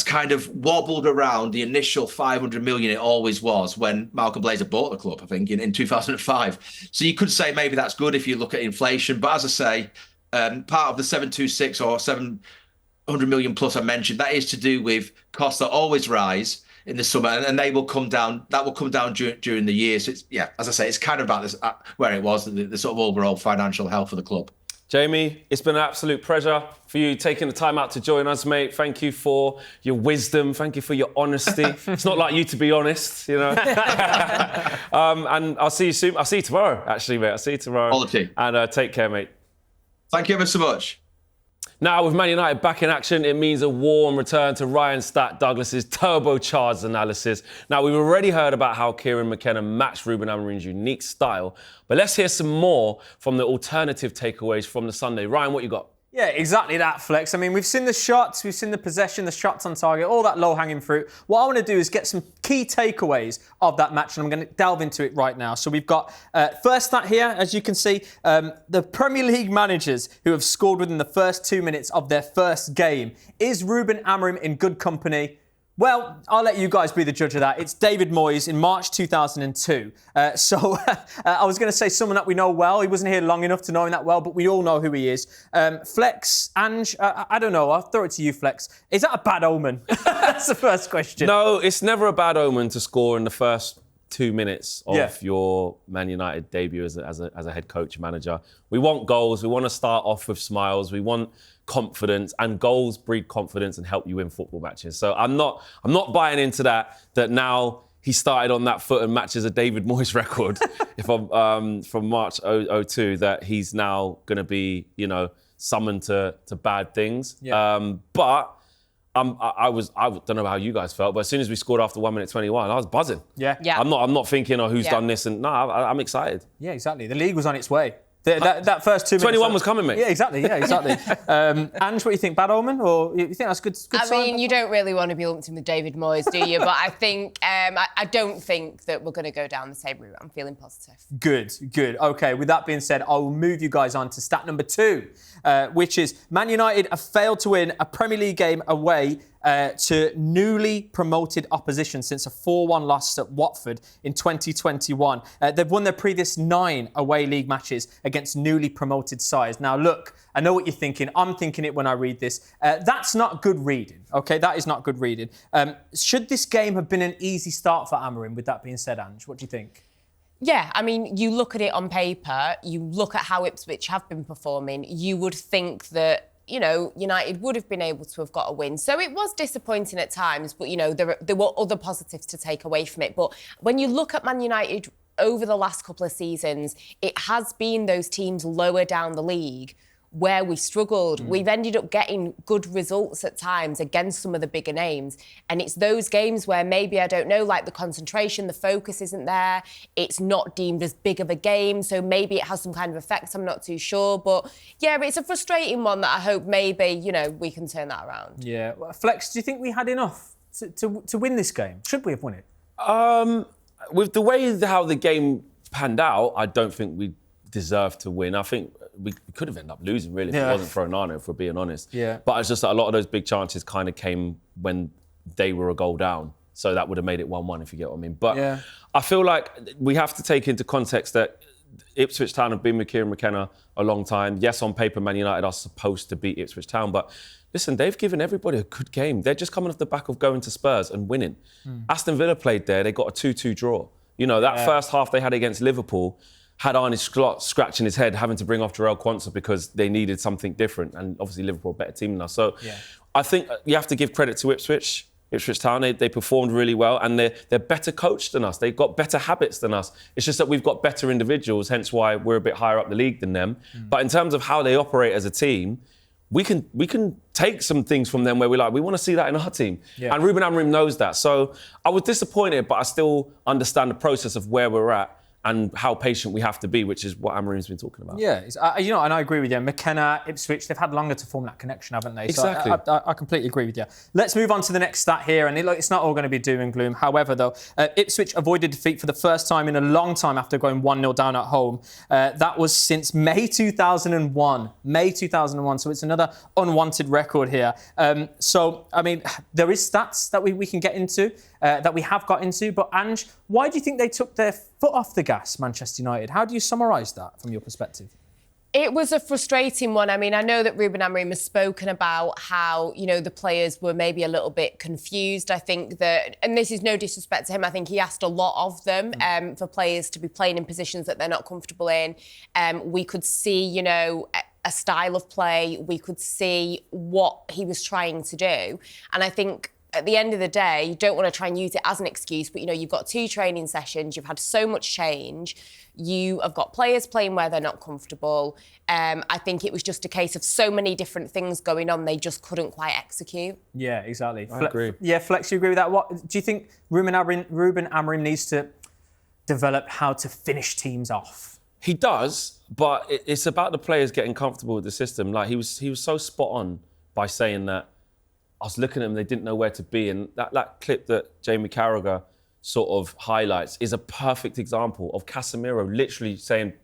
kind of wobbled around the initial 500 million it always was when Malcolm Blazer bought the club, I think, in 2005. So you could say maybe that's good if you look at inflation. But as I say, part of the 726 or 700 million plus I mentioned, that is to do with costs that always rise in the summer, and they will come down. That will come down during the year. So it's, as I say, it's kind of about this where it was, the sort of overall financial health of the club. Jamie, it's been an absolute pleasure for you taking the time out to join us, mate. Thank you for your wisdom. Thank you for your honesty. It's not like you to be honest, And I'll see you soon. I'll see you tomorrow, actually, mate. I'll see you tomorrow. All of you. And take care, mate. Thank you ever so much. Now, with Man United back in action, it means a warm return to Ryon Scott-Douglas's turbocharged analysis. Now, we've already heard about how Kieran McKenna matched Ruben Amorim's unique style, but let's hear some more from the alternative takeaways from the Sunday. Ryan, what you got? Yeah, exactly that, Flex. I mean, we've seen the shots, we've seen the possession, the shots on target, all that low-hanging fruit. What I want to do is get some key takeaways of that match, and I'm going to delve into it right now. So we've got, first stat here, as you can see, the Premier League managers who have scored within the first 2 minutes of their first game. Is Ruben Amorim in good company? Well, I'll let you guys be the judge of that. It's David Moyes in March 2002. I was going to say someone that we know well. He wasn't here long enough to know him that well, but we all know who he is. Flex, Ange, I don't know. I'll throw it to you, Flex. Is that a bad omen? That's the first question. No, it's never a bad omen to score in the first 2 minutes of your Man United debut as a head coach manager. We want goals. We want to start off with smiles. We want confidence, and goals breed confidence and help you win football matches. So I'm not buying into that now he started on that foot and matches a David Moyes record from March 2002, that he's now going to be, summoned to bad things. Yeah. But I don't know how you guys felt, but as soon as we scored after 1 minute 21, I was buzzing. Yeah. I'm not thinking, who's done this, and I'm excited. Yeah, exactly. The league was on its way. That first 2 minutes. 21 was coming, mate. Yeah, exactly. Ange, what do you think? Bad omen, or you think that's good sign? I mean, you don't really want to be lumped in with David Moyes, do you? But I think I don't think that we're going to go down the same route. I'm feeling positive. Good. Okay, with that being said, I will move you guys on to stat number 2, which is Man United have failed to win a Premier League game away to newly promoted opposition since a 4-1 loss at Watford in 2021. They've won their previous 9 away league matches against newly promoted sides. Now, look, I know what you're thinking. I'm thinking it when I read this. That's not good reading, okay? That is not good reading. Should this game have been an easy start for Amorim, with that being said, Ange? What do you think? Yeah, I mean, you look at it on paper, you look at how Ipswich have been performing, you would think that United would have been able to have got a win. So it was disappointing at times, but, there were other positives to take away from it. But when you look at Man United over the last couple of seasons, it has been those teams lower down the league where we struggled. We've ended up getting good results at times against some of the bigger names. And it's those games where maybe, I don't know, like the concentration, the focus isn't there. It's not deemed as big of a game. So maybe it has some kind of effect. I'm not too sure. But yeah, it's a frustrating one that I hope maybe, we can turn that around. Yeah. Flex, do you think we had enough to win this game? Should we have won it? With the way how the game panned out, I don't think we deserved to win. I think we could have ended up losing, really, if it wasn't for Onana, if we're being honest. Yeah. But it's just that a lot of those big chances kind of came when they were a goal down. So that would have made it 1-1, if you get what I mean. But I feel like we have to take into context that Ipswich Town have been with Kieran McKenna a long time. Yes, on paper, Man United are supposed to beat Ipswich Town, but listen, they've given everybody a good game. They're just coming off the back of going to Spurs and winning. Aston Villa played there, they got a 2-2 draw. You know, that first half they had against Liverpool had Arne Slot scratching his head, having to bring off Jarell Quansah because they needed something different. And obviously Liverpool are a better team than us. So I think you have to give credit to Ipswich Town. They performed really well, and they're better coached than us. They've got better habits than us. It's just that we've got better individuals, hence why we're a bit higher up the league than them. But in terms of how they operate as a team, we can take some things from them where we want to see that in our team. And Ruben Amorim knows that. So I was disappointed, but I still understand the process of where we're at and how patient we have to be, which is what Amorim's been talking about. Yeah, and I agree with you. McKenna, Ipswich, they've had longer to form that connection, haven't they? Exactly. So I completely agree with you. Let's move on to the next stat here, and it's not all going to be doom and gloom. However, though, Ipswich avoided defeat for the first time in a long time after going 1-0 down at home. That was since May 2001. May 2001, so it's another unwanted record here. So, I mean, there is stats that we can get into, that we have got into, but Ange, why do you think they took their foot off the gas, Manchester United? How do you summarise that from your perspective? It was a frustrating one. I mean, I know that Ruben Amorim has spoken about how, the players were maybe a little bit confused. I think that, and this is no disrespect to him, I think he asked a lot of them for players to be playing in positions that they're not comfortable in. We could see, a style of play. We could see what he was trying to do. And I think at the end of the day, you don't want to try and use it as an excuse, but, you've got 2 training sessions, you've had so much change, you have got players playing where they're not comfortable. I think it was just a case of so many different things going on, they just couldn't quite execute. Yeah, exactly. I agree. Yeah, Flex, you agree with that? What do you think Ruben Amorim needs to develop how to finish teams off? He does, but it's about the players getting comfortable with the system. Like, he was so spot on by saying that I was looking at them, they didn't know where to be. And that clip that Jamie Carragher sort of highlights is a perfect example of Casemiro literally saying,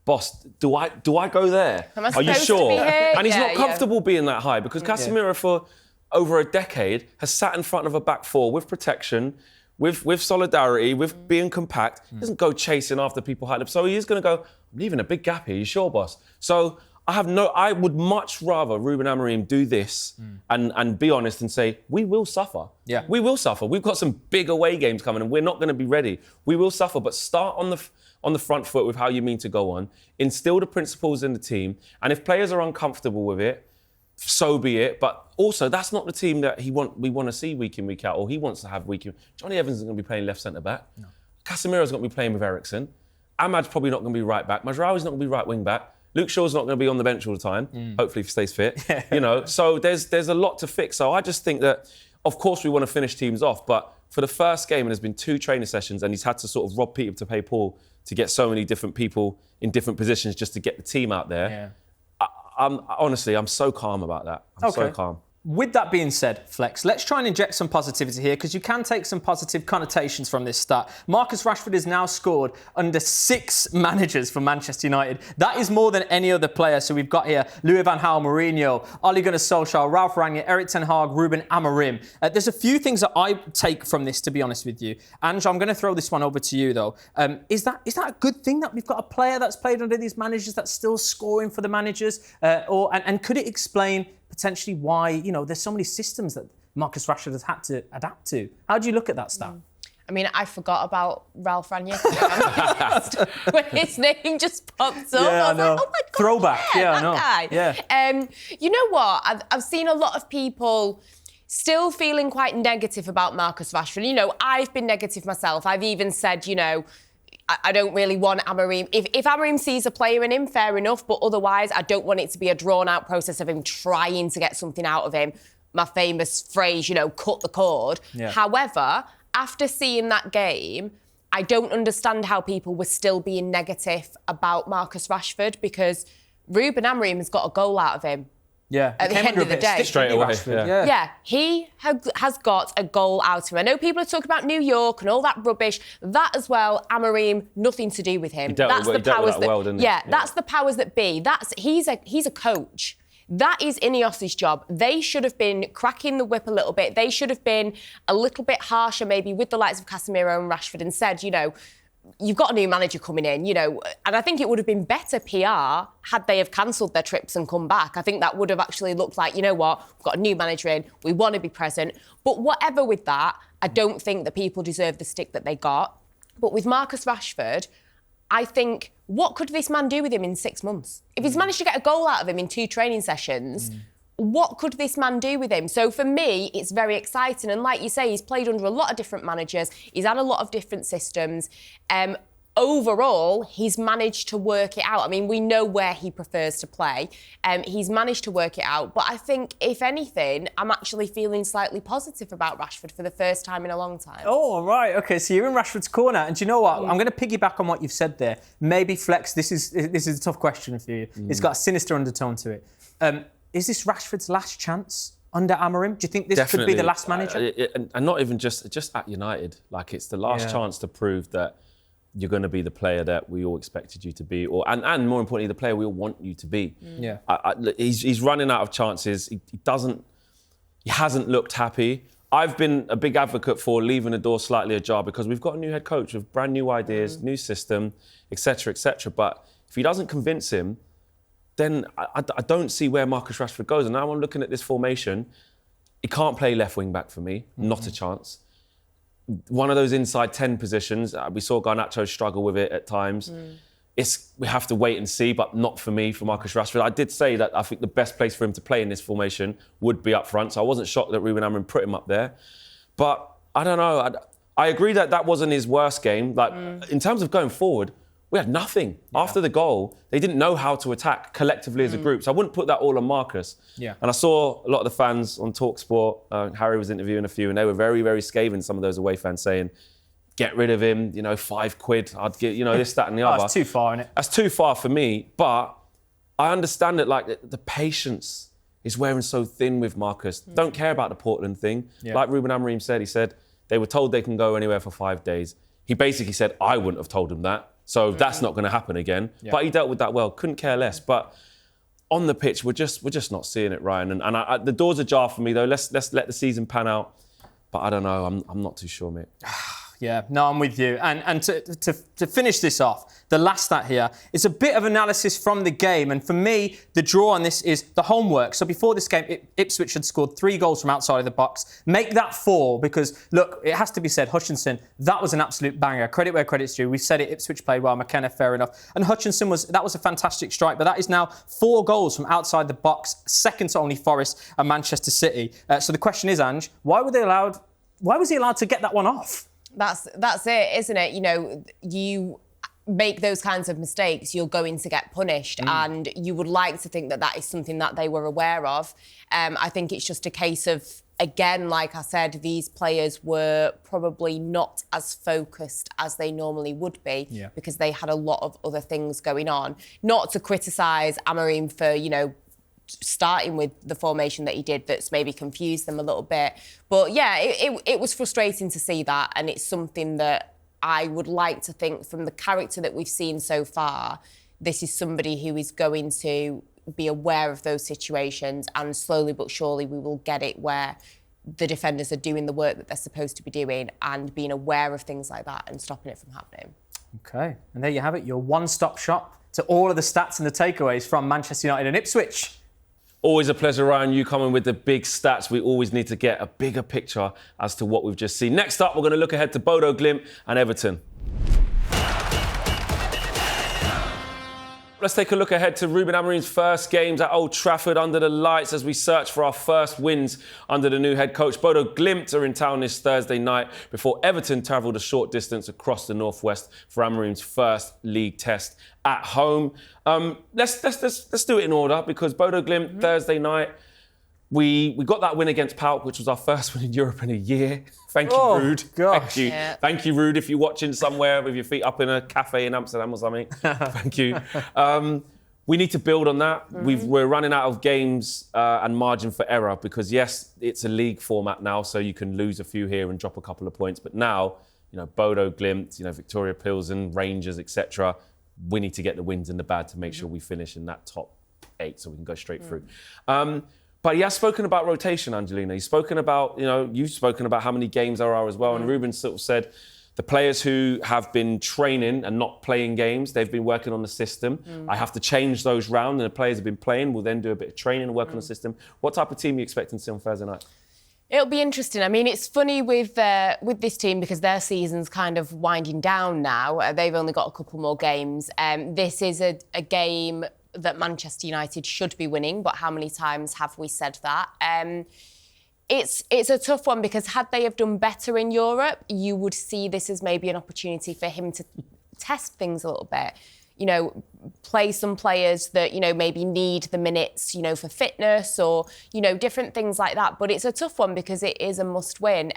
boss, do I go there? Are you sure? And he's not comfortable being that high because Casemiro for over a decade has sat in front of a back four with protection, with solidarity, with being compact. He doesn't go chasing after people high up. So he is going to go, I'm leaving a big gap here, you sure, boss? So I would much rather Ruben Amorim do this and be honest and say, we will suffer. Yeah. We will suffer. We've got some big away games coming and we're not going to be ready. We will suffer, but start on the front foot with how you mean to go on. Instill the principles in the team. And if players are uncomfortable with it, so be it. But also, that's not the team that we want to see week in, week out, or he wants to have week in. Johnny Evans is going to be playing left centre-back. No. Casemiro's going to be playing with Eriksen. Ahmad's probably not going to be right back. Mazraoui's not going to be right wing back. Luke Shaw's not going to be on the bench all the time, hopefully if he stays fit. So there's a lot to fix. So I just think that, of course, we want to finish teams off, but for the first game, and there's been 2 training sessions, and he's had to sort of rob Peter to pay Paul to get so many different people in different positions just to get the team out there. Yeah. I'm so calm about that. I'm so calm. With that being said, Flex, let's try and inject some positivity here because you can take some positive connotations from this stat. Marcus Rashford has now scored under 6 managers for Manchester United. That is more than any other player. So we've got here Louis van Gaal, Mourinho, Ole Gunnar Solskjaer, Ralf Rangnick, Erik ten Hag, Ruben Amorim. There's a few things that I take from this, to be honest with you. Ange, I'm going to throw this one over to you, though. Is that a good thing that we've got a player that's played under these managers that's still scoring for the managers? And could it explain potentially why, there's so many systems that Marcus Rashford has had to adapt to? How do you look at that stat? I mean, I forgot about Ralf Rangnick. When his name just pops up, I was like, oh my God, throwback. Yeah, I know. Guy. Yeah. You know what? I've seen a lot of people still feeling quite negative about Marcus Rashford. I've been negative myself. I've even said, I don't really want Amorim. If Amorim sees a player in him, fair enough, but otherwise I don't want it to be a drawn-out process of him trying to get something out of him. My famous phrase, cut the cord. Yeah. However, after seeing that game, I don't understand how people were still being negative about Marcus Rashford because Ruben Amorim has got a goal out of him. Yeah, at the end of the day. Straight away. Yeah, he has got a goal out of him. I know people are talking about New York and all that rubbish. That as well, Amorim, nothing to do with him. That's the powers that be. That's the powers that be. He's a coach. That is Ineos's job. They should have been cracking the whip a little bit. They should have been a little bit harsher maybe with the likes of Casemiro and Rashford and said, you know, you've got a new manager coming in, you know, and I think it would have been better PR had they have cancelled their trips and come back. I think that would have actually looked like, you know what, we've got a new manager in, we want to be present. But whatever with that, I don't think that people deserve the stick that they got. But with Marcus Rashford, I think, what could this man do with him in 6 months? If he's managed to get a goal out of him in 2 training sessions, what could this man do with him? So for me, it's very exciting. And like you say, he's played under a lot of different managers. He's had a lot of different systems. Overall, he's managed to work it out. I mean, we know where he prefers to play. He's managed to work it out. But I think, if anything, I'm actually feeling slightly positive about Rashford for the first time in a long time. Oh, right. OK, so you're in Rashford's corner. And do you know what? I'm going to piggyback on what you've said there. Maybe, Flex, this is a tough question for you. It's got a sinister undertone to it. Is this Rashford's last chance under Amorim? Do you think this could be the last manager? And not even just at United. Like, it's the last chance to prove that you're going to be the player that we all expected you to be, and more importantly, the player we all want you to be. Yeah. He's running out of chances. He hasn't looked happy. I've been a big advocate for leaving the door slightly ajar because we've got a new head coach with brand new ideas, new system, etc., etc. But if he doesn't convince him, then I don't see where Marcus Rashford goes. And now I'm looking at this formation. He can't play left wing back for me. Not a chance. One of those inside 10 positions, we saw Garnacho struggle with it at times. We have to wait and see, but not for me, for Marcus Rashford. I did say that I think the best place for him to play in this formation would be up front, so I wasn't shocked that Ruben Amorim put him up there. But I don't know. I agree that wasn't his worst game. Like, in terms of going forward, we had nothing. After the goal, they didn't know how to attack collectively as a group. So I wouldn't put that all on Marcus. Yeah. And I saw a lot of the fans on talkSPORT, Harry was interviewing a few, and they were very, very scathing, some of those away fans, saying, get rid of him, you know, £5, I'd get, you know, this, that and the other. That's too far, isn't it? That's too far for me, but I understand that, like, the patience is wearing so thin with Marcus. Don't care about the Portland thing. Yeah. Like Ruben Amorim said, he said, they were told they can go anywhere for 5 days. He basically said, I wouldn't have told him that. So that's not going to happen again. Yeah. But he dealt with that well. Couldn't care less. But on the pitch, we're just not seeing it, Ryan. And the door's ajar for me, though. Let's let the season pan out. But I don't know. I'm not too sure, mate. Yeah, no, I'm with you. And to finish this off, the last stat here is a bit of analysis from the game. And for me, the draw on this is the homework. So before this game, Ipswich had scored 3 goals from outside of the box. Make that 4 because, look, it has to be said, Hutchinson, that was an absolute banger. Credit where credit's due. We said it, Ipswich played well, McKenna, fair enough. And Hutchinson, that was a fantastic strike. But that is now 4 goals from outside the box, second to only Forest and Manchester City. So the question is, Ange, why was he allowed to get that one off? That's it, isn't it? You know, you make those kinds of mistakes, you're going to get punished. And you would like to think that that is something that they were aware of. I think it's just a case of, again, like I said, these players were probably not as focused as they normally would be because they had a lot of other things going on. Not to criticise Amorim for, you know, starting with the formation that he did that's maybe confused them a little bit. But yeah, it was frustrating to see that, and it's something that I would like to think from the character that we've seen so far, this is somebody who is going to be aware of those situations, and slowly but surely we will get it where the defenders are doing the work that they're supposed to be doing and being aware of things like that and stopping it from happening. OK, and there you have it, your one-stop shop to all of the stats and the takeaways from Manchester United and Ipswich. Always a pleasure, Ryan, you coming with the big stats. We always need to get a bigger picture as to what we've just seen. Next up, we're going to look ahead to Bodo, Glimt and Everton. Let's take a look ahead to Ruben Amorim's first games at Old Trafford under the lights as we search for our first wins under the new head coach. Bodo Glimt are in town this Thursday night before Everton travelled a short distance across the northwest for Amorim's first league test at home. Let's do it in order because Bodo Glimt Thursday night. We got that win against PAOK, which was our first win in Europe in a year. Thank you, Rude. Gosh. Thank you. Yeah. Thank you, Rude, if you're watching somewhere with your feet up in a cafe in Amsterdam or something. Thank you. We need to build on that. We're running out of games and margin for error because, yes, it's a league format now, so you can lose a few here and drop a couple of points. But now, you know, Bodo, Glimt, you know, Victoria Pilsen, Rangers, etc., we need to get the wins and the bad to make sure we finish in that top 8, so we can go straight through. But he has spoken about rotation, Angelina. He's spoken about, you've spoken about how many games there are as well. And Ruben sort of said the players who have been training and not playing games, they've been working on the system. I have to change those round, and the players have been playing. We'll then do a bit of training and work on the system. What type of team are you expecting to see on Thursday night? It'll be interesting. I mean, it's funny with this team because their season's kind of winding down now. They've only got a couple more games. This is a game that Manchester United should be winning, but how many times have we said that? It's a tough one because had they have done better in Europe, you would see this as maybe an opportunity for him to test things a little bit. Play some players that, maybe need the minutes, for fitness or, different things like that. But it's a tough one because it is a must win.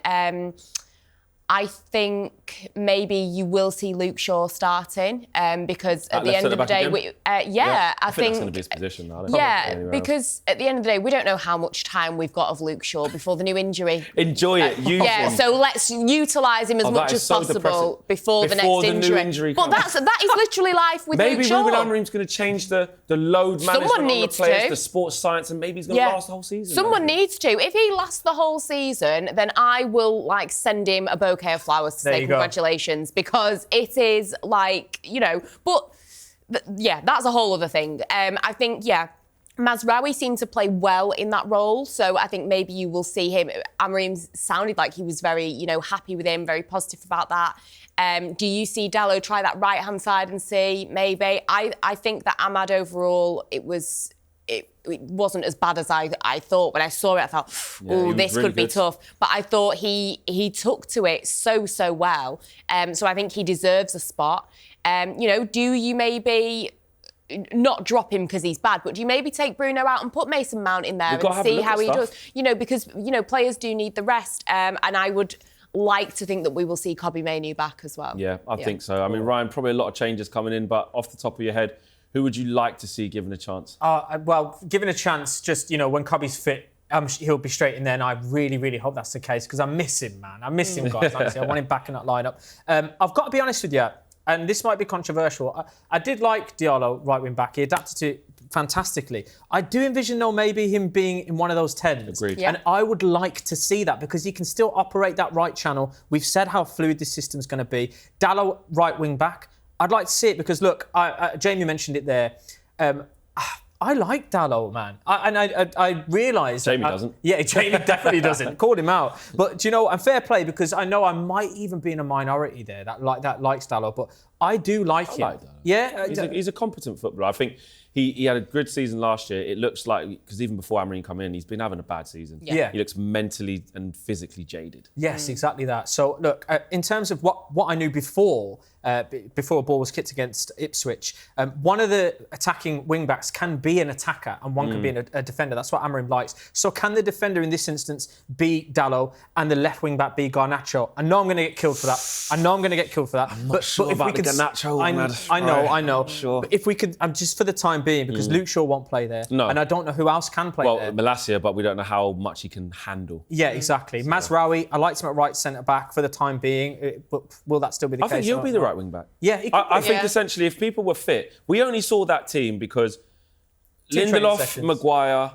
I think maybe you will see Luke Shaw starting because at the end of the day, I think that's going to be his position now. Because at the end of the day, we don't know how much time we've got of Luke Shaw before the new injury. Enjoy it. Use him. So let's utilise him as much as possible before the next injury. But that is literally life with Luke Shaw. Maybe Ruben Amorim's going to change the load management on the players, the sports science, and maybe he's going to last the whole season. Someone needs to. If he lasts the whole season, then I will send him a bouquet of flowers to say congratulations because it is that's a whole other thing. I think, Mazraoui seemed to play well in that role, so I think maybe you will see him. Amorim sounded like he was very, happy with him, very positive about that. Do you see Dalot try that right-hand side and see maybe? I think that Ahmad overall, it wasn't as bad as I thought. When I saw it, I thought, this could be tough. But I thought he took to it so well. So I think he deserves a spot. Do you maybe not drop him because he's bad, but do you maybe take Bruno out and put Mason Mount in there and see how he does? Because, players do need the rest. And I would like to think that we will see Kobbie Mainoo back as well. Yeah, I think so. I mean, Ryan, probably a lot of changes coming in, but off the top of your head, who would you like to see given a chance? Well, given a chance, just, when Kobbie's fit, he'll be straight in there, and I really, really hope that's the case because I miss him, man. I miss him, guys, honestly. I want him back in that lineup. I've got to be honest with you, and this might be controversial. I did like Diallo, right wing back. He adapted to it fantastically. I do envision, though, maybe him being in one of those 10s. Agreed. Yeah. And I would like to see that because he can still operate that right channel. We've said how fluid this system's going to be. Diallo, right wing back. I'd like to see it because, look, Jamie mentioned it there. I like Dalot, man. I realise... Jamie doesn't. Yeah, Jamie definitely doesn't. Called him out. But, and fair play because I know I might even be in a minority there that likes Dalot, but I do like him. Like Dalot. Yeah? He's a competent footballer. I think he had a good season last year. It looks like, because even before Amorim come in, he's been having a bad season. Yeah. He looks mentally and physically jaded. Yes, exactly that. So, look, in terms of what I knew before a ball was kicked against Ipswich, one of the attacking wing-backs can be an attacker and one can be a defender. That's what Amorim likes. So can the defender in this instance be Dalot and the left wing-back be Garnacho? I know I'm going to get killed for that. I'm not sure about the Garnacho. I know. Sure. But if we could, just for the time being, because Luke Shaw won't play there. No. And I don't know who else can play there. Malacia, but we don't know how much he can handle. Yeah, exactly. Mazraoui, I liked him at right centre-back for the time being. But will that still be the case? I think he'll be the right wing-back. Yeah, I think essentially if people were fit, we only saw that team because Lindelof, Maguire,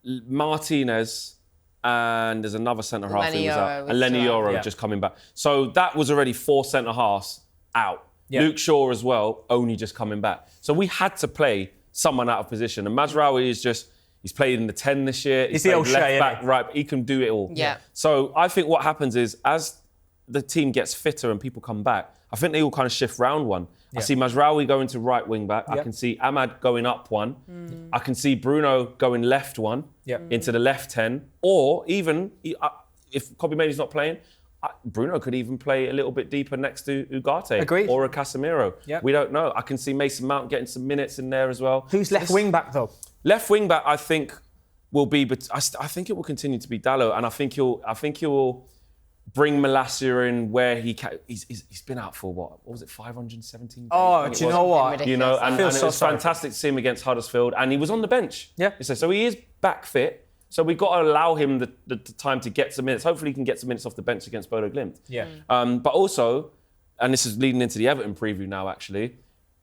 Martinez, and there's another centre-half who was out. And Lenny Yoro just coming back. So that was already 4 centre-halves out. Yeah. Luke Shaw as well, only just coming back. So we had to play someone out of position. And Mazraoui is he's played in the 10 this year. He's played left back, right. He can do it all. Yeah. So I think what happens is as the team gets fitter and people come back, I think they all kind of shift round one. Yeah. I see Mazraoui going to right wing back. I can see Ahmad going up one. I can see Bruno going left one into the left 10. Or even if Kobbie Mainoo's not playing, Bruno could even play a little bit deeper next to Ugarte. Agreed. Or a Casemiro. Yep. We don't know. I can see Mason Mount getting some minutes in there as well. Who's left wing back though? Left wing back, I think will be. But I think it will continue to be Dalot, and I think he'll bring Malacia in where he can. He's been out for what was it, 517 days? Oh, do you know what? And it was fantastic to see him against Huddersfield, and he was on the bench. Yeah. So he is back fit. So we've got to allow him the time to get some minutes. Hopefully he can get some minutes off the bench against Bodo Glimt. Yeah. But also, and this is leading into the Everton preview now actually,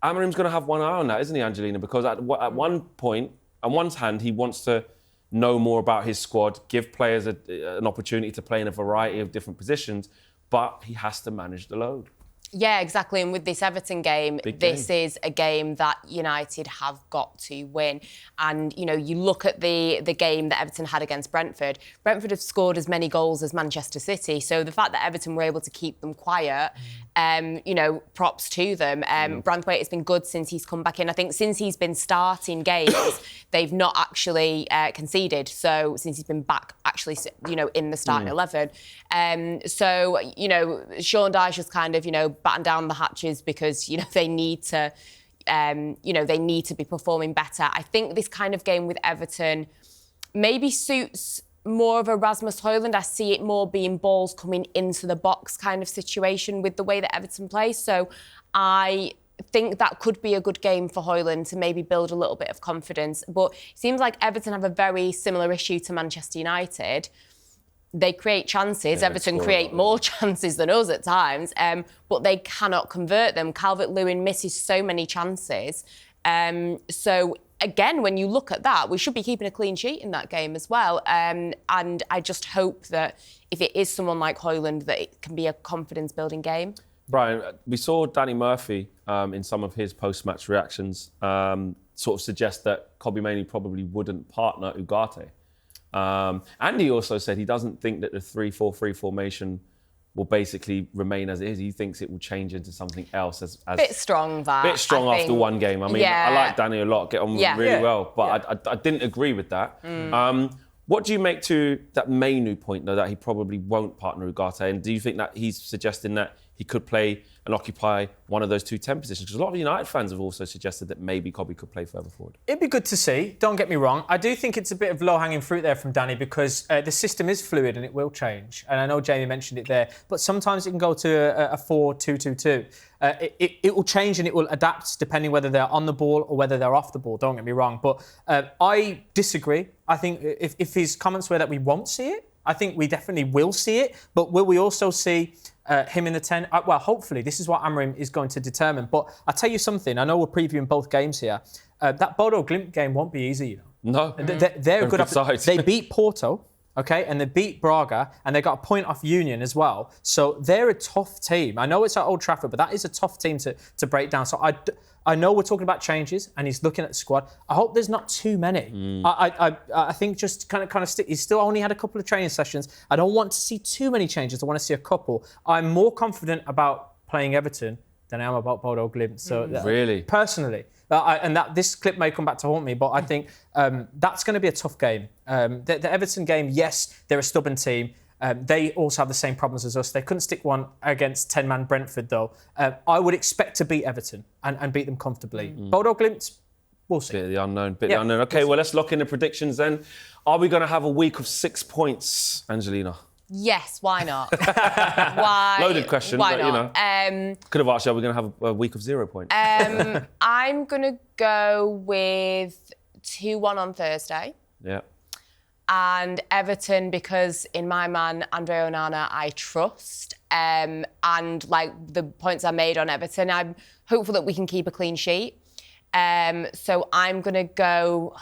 Amorim's going to have one eye on that, isn't he, Angelina? Because at one point, on one hand, he wants to know more about his squad, give players an opportunity to play in a variety of different positions, but he has to manage the load. Yeah, exactly. And with this Everton game, this is a game that United have got to win. And, you know, you look at the game that Everton had against Brentford. Brentford have scored as many goals as Manchester City. So the fact that Everton were able to keep them quiet, you know, props to them. Branthwaite has been good since he's come back in. I think since he's been starting games, they've not actually conceded. So since he's been back, actually, you know, in the starting 11. So, you know, Sean Dyche has kind of, you know, batten down the hatches because, you know, they need to, you know, they need to be performing better. I think this kind of game with Everton maybe suits more of a Rasmus Højlund. I see it more being balls coming into the box kind of situation with the way that Everton play. So I think that could be a good game for Højlund to maybe build a little bit of confidence. But it seems like Everton have a very similar issue to Manchester United. They create chances. Everton create more chances than us at times, but they cannot convert them. Calvert-Lewin misses so many chances. So, again, when you look at that, we should be keeping a clean sheet in that game as well. And I just hope that if it is someone like Højlund, that it can be a confidence-building game. Brian, we saw Danny Murphy in some of his post-match reactions sort of suggest that Kobbie Mainoo probably wouldn't partner Ugarte. And he also said he doesn't think that the 3-4-3 formation will basically remain as it is. He thinks it will change into something else. As bit strong, that. Bit strong after one game. I mean, I like Danny a lot, get on with him really well, but I didn't agree with that. What do you make to that Mainoo point, though, that he probably won't partner Ugarte? And do you think that he's suggesting that he could play and occupy one of those two 10 positions? Because a lot of United fans have also suggested that maybe Kobbie could play further forward. It'd be good to see, don't get me wrong. I do think it's a bit of low-hanging fruit there from Danny because the system is fluid and it will change. And I know Jamie mentioned it there, but sometimes it can go to a 4-2-2-2. It will change and it will adapt depending whether they're on the ball or whether they're off the ball, don't get me wrong. But I disagree. I think if his comments were that we won't see it, I think we definitely will see it. But will we also see him in the 10? Well, hopefully. This is what Amorim is going to determine. But I'll tell you something. I know we're previewing both games here. That Bodo Glimt game won't be easy, you know. No. They're good sides. They beat Porto, okay, and they beat Braga, and they got a point off Union as well. So they're a tough team. I know it's at Old Trafford, but that is a tough team to break down. So I know we're talking about changes, and he's looking at the squad. I hope there's not too many. I think just kind of stick. He's still only had a couple of training sessions. I don't want to see too many changes. I want to see a couple. I'm more confident about playing Everton than I am about Bodo Glimt. So really, personally, this clip may come back to haunt me, but I think that's going to be a tough game. The Everton game, yes, they're a stubborn team. They also have the same problems as us. They couldn't stick one against 10-man Brentford, though. I would expect to beat Everton and beat them comfortably. Bodo Glimt, we'll see. Bit of the unknown. Okay, well, let's lock in the predictions then. Are we going to have a week of 6 points, Angelina? Yes, why not? Why? Loaded question, why but not? You know. Could have asked you, are we going to have a week of 0 points? I'm going to go with 2-1 on Thursday. Yeah. And Everton, because in my man, Andre Onana, I trust. And like the points I made on Everton, I'm hopeful that we can keep a clean sheet. So I'm going to go...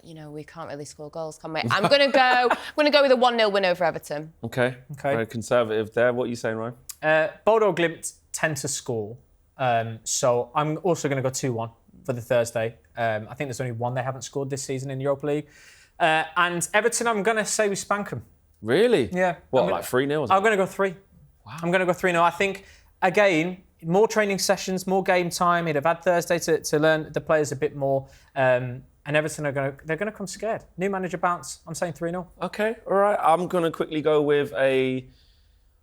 You know, we can't really score goals, can we? I'm going to go with a 1-0 win over Everton. Okay. Very conservative there. What are you saying, Ryan? Bodo Glimt tend to score. So I'm also going to go 2-1 for the Thursday. I think there's only one they haven't scored this season in the Europa League. And Everton, I'm going to say we spank them. Really? Yeah. What, like 3-0? I'm going to go 3. Wow. I'm going to go 3-0. I think, again, more training sessions, more game time. He'd have had Thursday to learn the players a bit more. And Everton they're going to come scared. New manager bounce. I'm saying 3-0. Okay, all right. I'm going to quickly go with I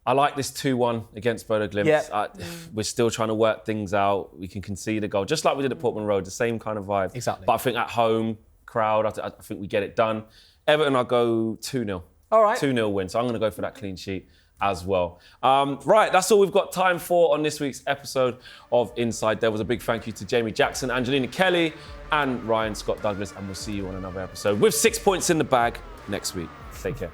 like this 2-1 against Bodo Glimt. Yeah. We're still trying to work things out. We can concede a goal, just like we did at Portman Road, the same kind of vibe. Exactly. But I think at home, crowd, I think we get it done. Everton, I'll go 2-0. All right. 2-0 win. So I'm going to go for that clean sheet as well. Right, that's all we've got time for on this week's episode of Inside Devils. A big thank you to Jamie Jackson, Angelina Kelly, and Ryon Scott-Douglas, and we'll see you on another episode with 6 points in the bag next week. Take care.